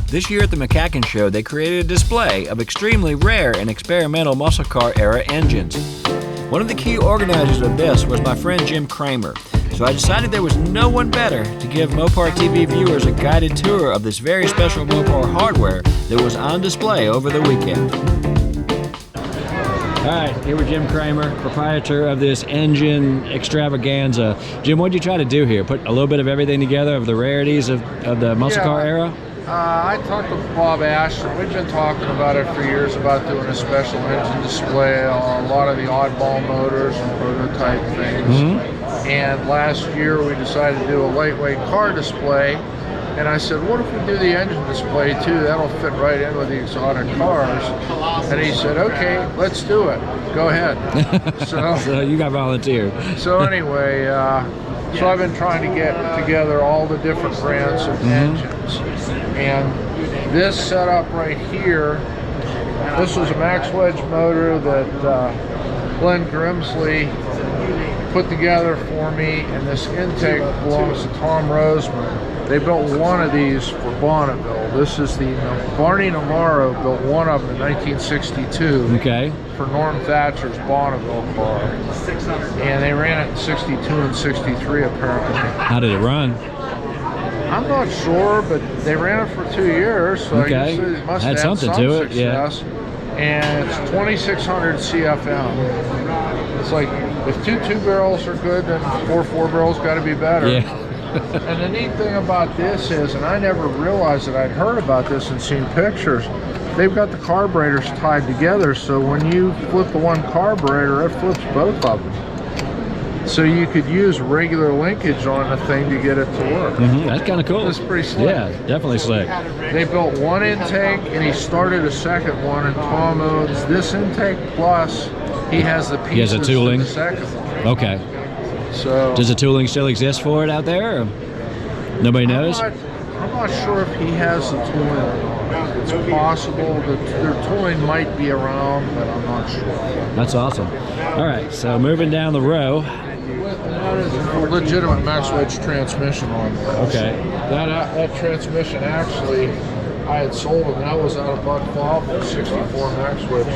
This year at the MCACN show, they created a display of extremely rare and experimental muscle car era engines. One of the key organizers of this was my friend Jim Kramer, so I decided there was no one better to give Mopar TV viewers a guided tour of this very special Mopar hardware that was on display over the weekend. All right, here with Jim Kramer, proprietor of this engine extravaganza. Jim, what did you try to do here? Put a little bit of everything together of the rarities of the muscle car era? I talked to Bob Ashton. We've been talking about it for years about doing a special engine display on a lot of the oddball motors and prototype things. And last year we decided to do a lightweight car display. And I said, what if we do the engine display too? That'll fit right in with the exotic cars. And he said, okay, let's do it. Go ahead. So you got volunteered. So anyway, so I've been trying to get together all the different brands of engines. And this setup right here, this was a max wedge motor that Glenn Grimsley put together for me, and this intake belongs to Tom Roseman. They built one of these for Bonneville. This is the Barney Navarro built one of them in 1962 for Norm Thatcher's Bonneville car. And they ran it in 62 and 63 apparently. How did it run? I'm not sure, but they ran it for 2 years, so I guess it must have had something to it. Success. And it's 2,600 CFM. It's like, if two barrels are good, then four barrels got to be better. And the neat thing about this is, and I never realized that I'd heard about this and seen pictures, they've got the carburetors tied together, so when you flip the one carburetor, it flips both of them. So you could use regular linkage on the thing to get it to work. That's kind of cool. It's pretty slick. Yeah, definitely slick. They built one intake and he started a second one, and Tom owns this intake plus he has the pieces. He has a tooling. For the second one. Okay. So does the tooling still exist for it out there? Or nobody knows? I'm not sure if he has the tooling or not. It's possible that their tooling might be around, but I'm not sure. That's awesome. All right, so moving down the row. A legitimate max wedge transmission on there. Okay. That transmission actually, I had sold it. That was out of $1.12 for 64 max wedge.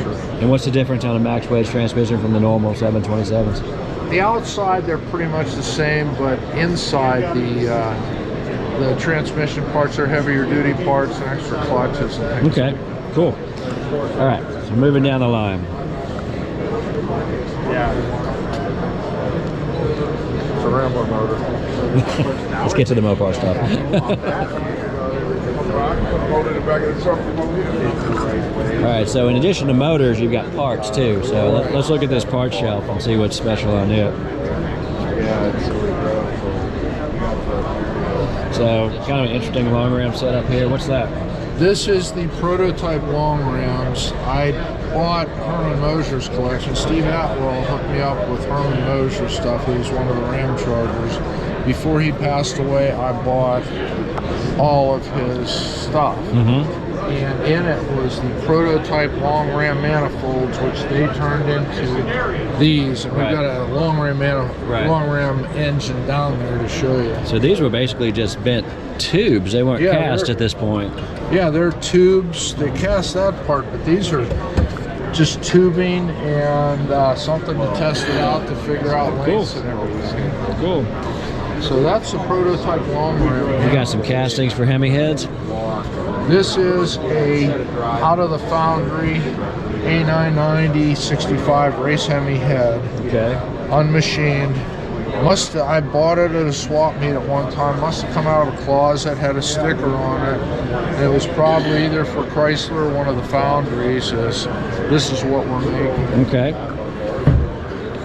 And what's the difference on a max wedge transmission from the normal 727s? The outside they're pretty much the same, but inside the transmission parts are heavier duty parts and extra clutches and things. Okay, cool. All right, so moving down the line. Yeah. It's a Rambo motor. Let's get to the Mopar stuff. All right, so in addition to motors, you've got parts too. So let's look at this parts shelf and see what's special on it. So kind of an interesting long ram setup here. What's that? This is the prototype long rams. I bought Herman Mosier's collection. Steve Atwell hooked me up with Herman Mosier stuff. He was one of the Ram Chargers. Before he passed away, I bought all of his stuff. And in it was the prototype long ram manifolds, which they turned into these. And we've got a long ram engine down there to show you. So these were basically just bent tubes. They weren't cast at this point. Yeah, they're tubes. They cast that part, but these are just tubing and something to test it out to figure out lengths and everything. Cool. So that's the prototype long ram. You got some castings for Hemi heads? This is a out of the foundry A990 65 race Hemi head. Okay. Unmachined. I bought it at a swap meet at one time. Must have come out of a closet, had a sticker on it. And it was probably either for Chrysler or one of the foundries. This is what we're making. Okay.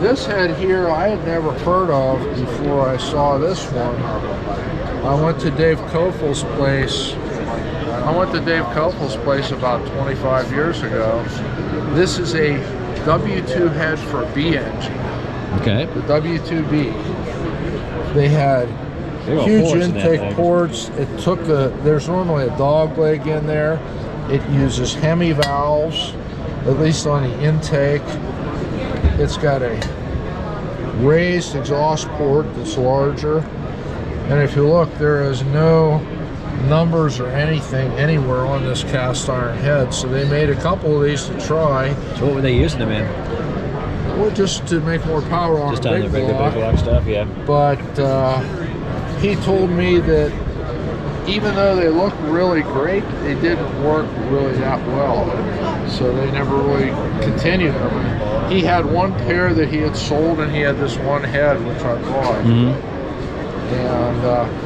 This head here I had never heard of before I saw this one. I went to Dave Kofel's place. About 25 years ago. This is a W2 head for a B engine. Okay. The W2B. They had huge intake ports. It took there's normally a dog leg in there. It uses Hemi valves, at least on the intake. It's got a raised exhaust port that's larger. And if you look, there is no numbers or anything anywhere on this cast iron head, so they made a couple of these to try. So what were they using them in? Well, just to make more power on Just a on the big regular big block stuff, yeah. But he told me that even though they look really great, they didn't work really that well. So they never really continued them. He had one pair that he had sold, and he had this one head, which I bought. And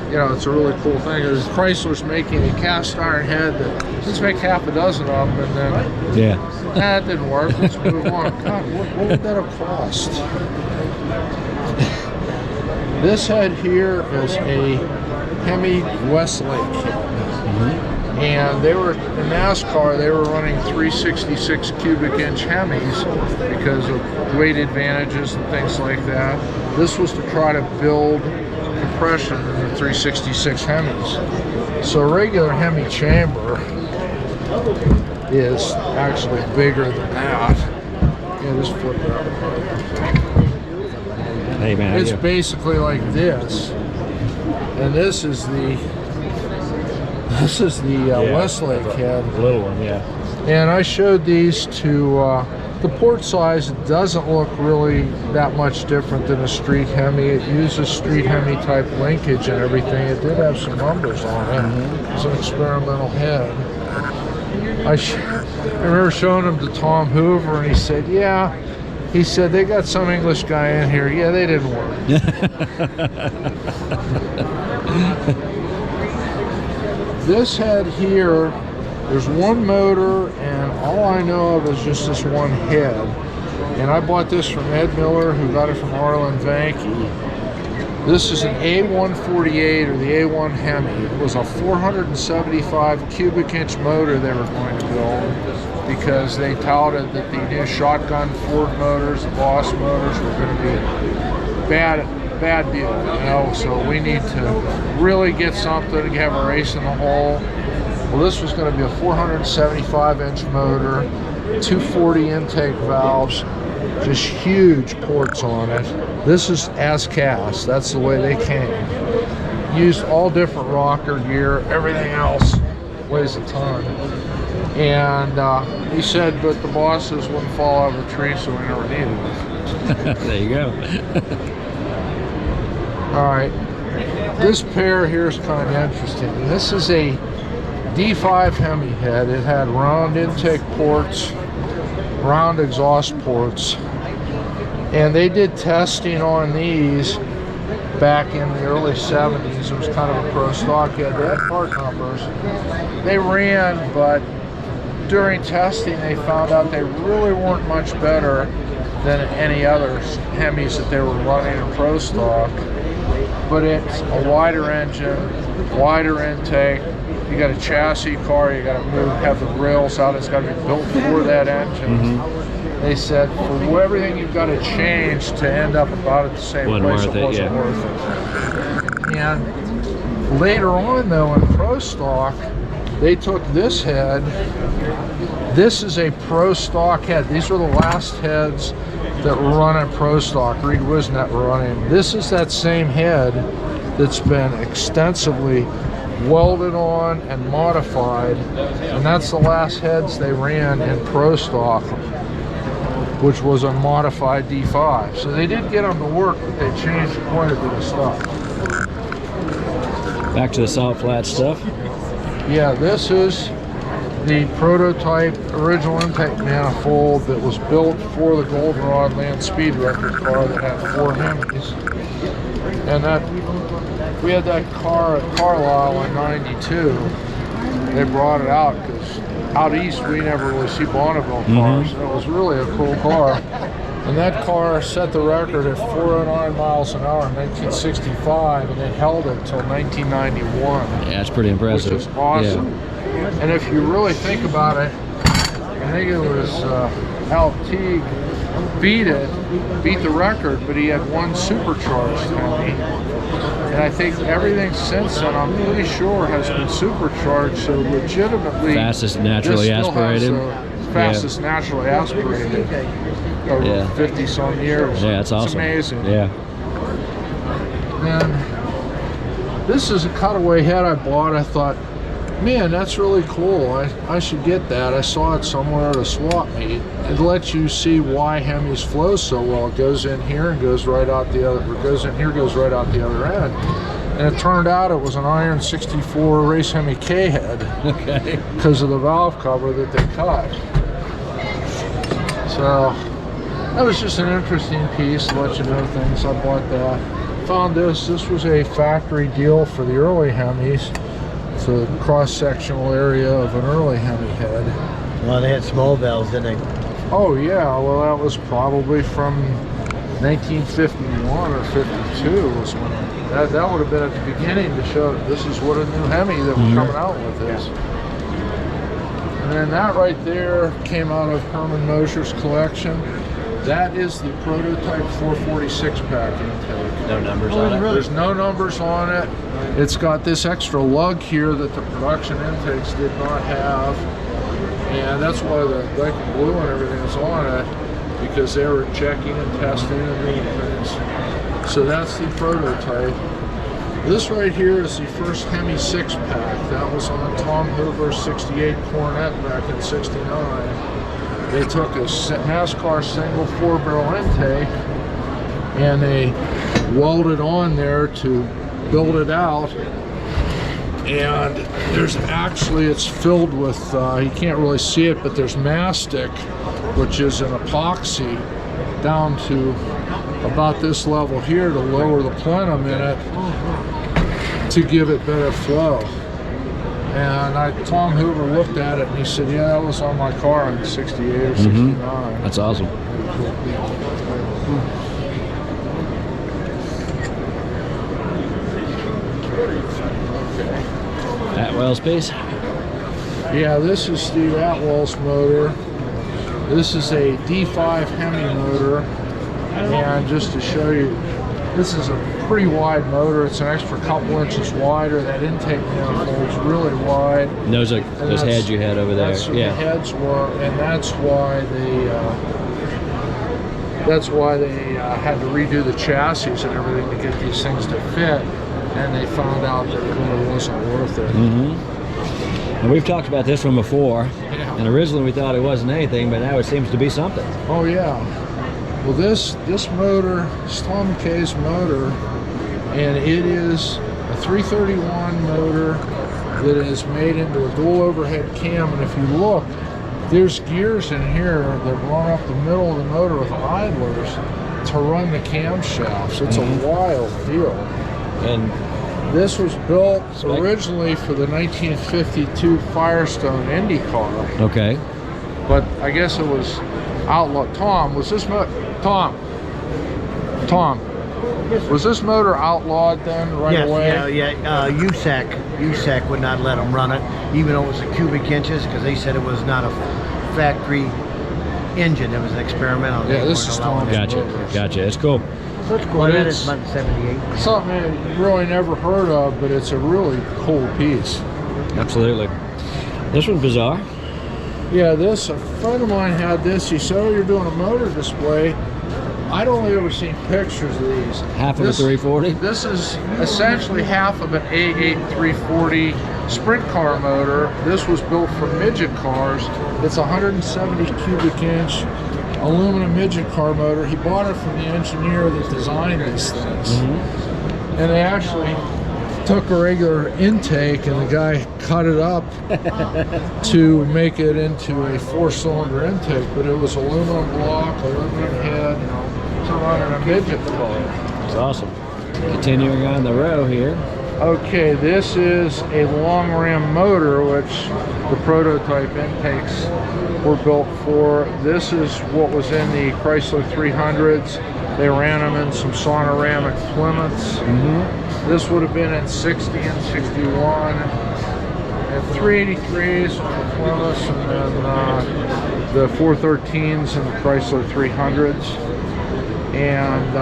you know, it's a really cool thing. Is Chrysler's making a cast iron head that, let's make half a dozen of them, and then that didn't work. Let's move on. God, what would that have cost? This head here is a Hemi Westlake head. And they were, in NASCAR, they were running 366 cubic inch Hemis because of weight advantages and things like that. This was to try to build compression in the 366 Hemis. So a regular Hemi chamber is actually bigger than that. Yeah, just flip it up. Hey man, it's basically like this, and this is the Westlake head. The little one, yeah. And I showed these to the port size. It doesn't look really that much different than a street Hemi. It uses street Hemi type linkage and everything. It did have some numbers on it. It's an experimental head. I remember showing them to Tom Hoover, and he said, yeah. He said, they got some English guy in here. Yeah, they didn't work. This head here, there's one motor, and all I know of is just this one head. And I bought this from Ed Miller, who got it from Arlen Vanke. This is an A148, or the A1 Hemi. It was a 475 cubic inch motor they were going to build, because they touted that the new shotgun Ford motors, the Boss motors, were going to be a bad deal, you know. So we need to really get something to have a race in the hole. Well, this was going to be a 475 inch motor, 240 intake valves, just huge ports on it. This is as cast. That's the way they came. Used all different rocker gear. Everything else weighs a ton. And he said, but the bosses wouldn't fall out of a tree, so we never needed it. There you go. All right. This pair here is kind of interesting. This is a D5 Hemi head. It had round intake ports, round exhaust ports. And they did testing on these back in the early 70s. It was kind of a pro stock head. They had part numbers. They ran, but during testing they found out they really weren't much better than any other Hemis that they were running in pro stock. But it's a wider engine, wider intake. You got a chassis car, you got to have the rails out. It's got to be built for that engine. They said for everything you've got to change to end up about at the same place, it wasn't worth it. And later on, though, in pro stock, they took this head. This is a pro stock head. These are the last heads that were running pro stock. Reed Wisnet were running. This is that same head that's been extensively welded on and modified, and that's the last heads they ran in pro stock, which was a modified D5. So they did get them to work, but they changed quite a bit of stuff. Back to the salt flat stuff. Yeah, this is the prototype original intake manifold that was built for the Goldenrod Land Speed Record car that had 4 Hemis. And that we had that car at Carlisle in '92. They brought it out because out east we never really see Bonneville cars. And it was really a cool car. And that car set the record at 409 miles an hour in 1965, and it held it until 1991. Yeah, that's pretty impressive. Which is awesome. Yeah. And if you really think about it, I think it was Al Teague beat the record, but he had one supercharged Hemi. And I think everything since then, I'm pretty sure, has been supercharged, so legitimately fastest naturally aspirated. Fastest naturally aspirated over 50 some years. Yeah, that's awesome. It's amazing. Yeah. And this is a cutaway head I bought. I thought, Man, that's really cool. I should get that. I saw it somewhere at a swap meet. It lets you see why Hemis flow so well. It goes in here and goes right out the other, or goes in here, goes right out the other end. And it turned out it was an iron 64 race Hemi K head. Okay. Because of the valve cover that they cut. So that was just an interesting piece to let you know things. I bought that. Found this. This was a factory deal for the early Hemis. It's a cross-sectional area of an early Hemi head. Well, they had small valves, didn't they? Oh yeah, well that was probably from 1951 or 52 was when that would have been at the beginning to show that this is what a new Hemi that was coming out with is. And then that right there came out of Herman Mosher's collection. That is the prototype 446 pack intake. No numbers on it? There's no numbers on it. It's got this extra lug here that the production intakes did not have. And that's why the black and blue and everything is on it, because they were checking and testing and doing things. So that's the prototype. This right here is the first Hemi 6-pack. That was on Tom Hoover's 68 Cornet back in '69. They took a Nascar single 4-barrel intake and they welded on there to build it out. And there's actually, it's filled with, you can't really see it, but there's mastic, which is an epoxy down to about this level here to lower the plenum in it to give it better flow. And Tom Hoover looked at it and he said, yeah, that was on my car in '68 or '69. That's awesome. Atwell's piece? Yeah, this is Steve Atwell's motor. This is a D5 Hemi motor. And just to show you, this is a pretty wide motor. It's an extra couple inches wider. That intake manifold's really wide. And those heads you had over there. That's what the heads were, and that's why they had to redo the chassis and everything to get these things to fit. And they found out that it really wasn't worth it. And we've talked about this one before. Yeah. And originally we thought it wasn't anything, but now it seems to be something. Oh yeah. Well, this motor, Tom K's motor, and it is a 331 motor that is made into a dual overhead cam. And if you look, there's gears in here that run up the middle of the motor with idlers to run the camshafts. It's a wild deal. And this was built originally for the 1952 Firestone Indy car. Okay. But I guess it was outlawed. Tom, was this motor outlawed then right away? Yeah. USAC would not let them run it, even though it was a cubic inches, because they said it was not a factory engine. It was an experimental. Yeah, this is Tom's. Gotcha. It's cool. That's cool. That is about 78. Something you really never heard of, but it's a really cool piece. Absolutely. This one's bizarre. Yeah, a friend of mine had this. He said, oh, you're doing a motor display. I'd only ever seen pictures of these. Half of a 340? This is essentially half of an A8 340 sprint car motor. This was built for midget cars. It's 170 cubic inch aluminum midget car motor. He bought it from the engineer that designed these things. And they actually took a regular intake and the guy cut it up to make it into a 4-cylinder intake, but it was aluminum block, aluminum head to run in a midget car. That's awesome. Continuing on the row here. Okay, this is a long ram motor, which the prototype intakes were built for. This is what was in the Chrysler 300s. They ran them in some sonoramic Plymouths. This would have been in 60 and 61. And 383s for the Plymouths, and then the 413s and the Chrysler 300s. And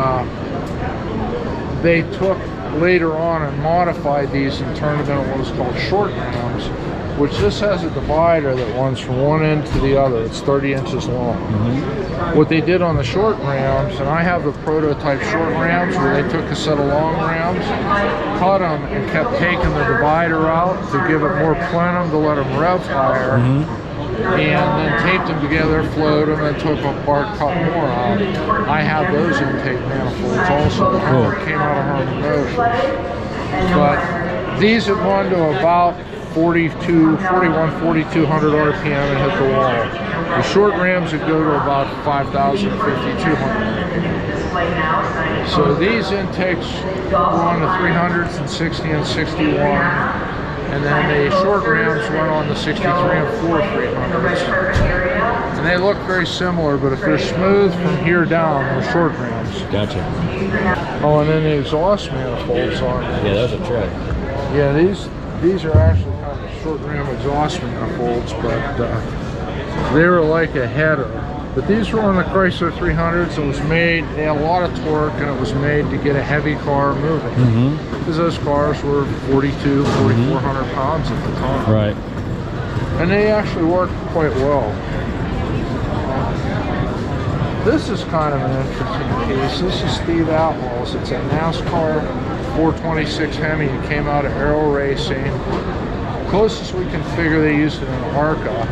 they took later on and modified these and turned them into what was called short rams, which this has a divider that runs from one end to the other. It's 30 inches long. What they did on the short rams, and I have the prototype short rams where they took a set of long rams, cut them, and kept taking the divider out to give it more plenum to let them rev higher, and then taped them together, flowed them, and took them apart, cut more out. I have those intake manifolds also. That came out of Harman Motion. But these have gone to about 4200 RPM and hit the wall. The short rams would go to about 5,000, 5,200. So these intakes go on to 300s and 60 and 61. And then the short rams went on to 63 and 4 300s. And they look very similar, but if they're smooth from here down, they're short rams. Gotcha. Oh, and then the exhaust manifolds on these. Yeah, those are true. Yeah, these are actually kind of short ram exhaust manifolds, but they were like a header. But these were on the Chrysler 300s. It was made, they had a lot of torque, and it was made to get a heavy car moving. Because those cars were 4,400 pounds at the time. Right. And they actually worked quite well. This is kind of an interesting piece. This is Steve Outlaws. It's a NASCAR 426 Hemi. It came out of Aero Racing. Closest we can figure, they used it in ARCA.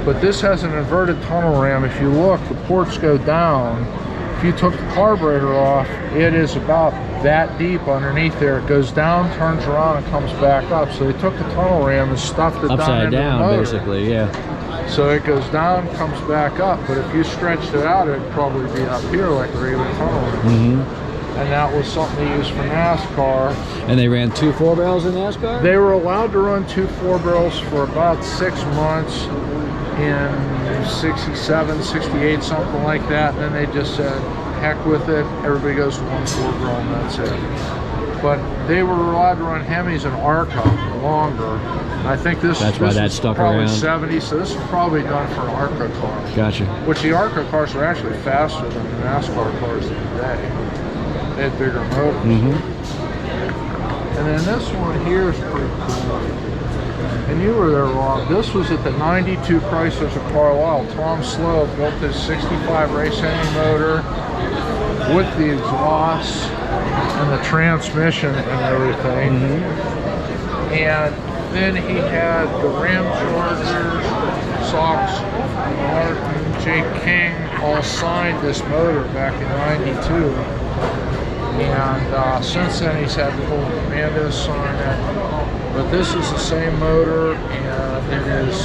But this has an inverted tunnel ram. If you look, the ports go down. If you took the carburetor off, it is about that deep underneath there. It goes down, turns around, and comes back up. So they took the tunnel ram and stuffed it upside down into the motor. Basically, yeah. So it goes down, comes back up. But if you stretched it out, it'd probably be up here like a regular tunnel ram. And that was something they used for NASCAR. And they ran 2 4-barrels in NASCAR? They were allowed to run 2 4-barrels for about 6 months in 67, 68, something like that. And then they just said, heck with it, everybody goes to 1 4-barrel and that's it. But they were allowed to run Hemis and ARCA longer. I think this is probably around 70, so this is probably done for an ARCA car. Gotcha. Which the ARCA cars are actually faster than the NASCAR cars of today. They had bigger motors. And then this one here is pretty cool. And you were there, Rob. This was at the 92 Chryslers of Carlisle. Tom Slow built his 65 race Hemi motor with the exhaust and the transmission and everything. And then he had the Ram Chargers, Sox, Martin, Jake King all signed this motor back in 92. And since then he's had the whole Commandos sign it. But this is the same motor, and it is,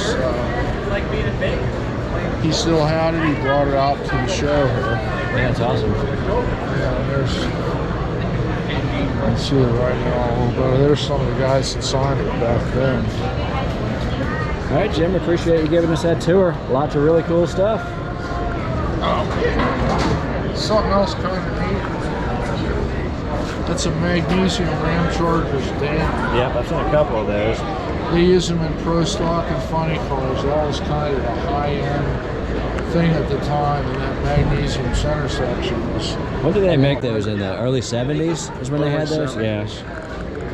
he still had it. He brought it out to the show here. Yeah, that's awesome. Yeah, there's, you can see it right now a little bit. There's some of the guys that signed it back then. All right, Jim, appreciate you giving us that tour. Lots of really cool stuff. Something else kind of neat. That's a magnesium Ram Chargers dam. Yep, I've seen a couple of those. They use them in pro stock and funny cars. That was kind of a high-end thing at the time, and that magnesium center section was... When did they make those? In the early 70s is when they had those? 70s.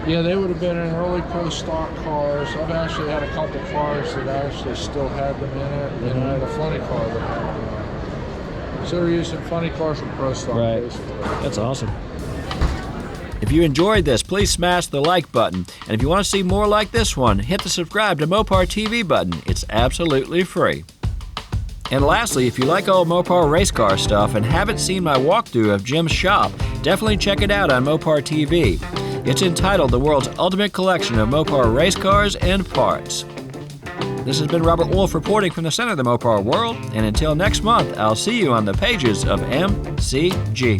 Yeah, they would have been in early pro stock cars. I've actually had a couple cars that actually still had them in it, and I had a funny car that had them in it. So they're using funny cars from pro stock. Right. Basically. That's awesome. If you enjoyed this, please smash the like button. And if you want to see more like this one, hit the subscribe to Mopar TV button. It's absolutely free. And lastly, if you like old Mopar race car stuff and haven't seen my walkthrough of Jim's shop, definitely check it out on Mopar TV. It's entitled The World's Ultimate Collection of Mopar Race Cars and Parts. This has been Robert Wolf reporting from the center of the Mopar world, and until next month, I'll see you on the pages of MCG.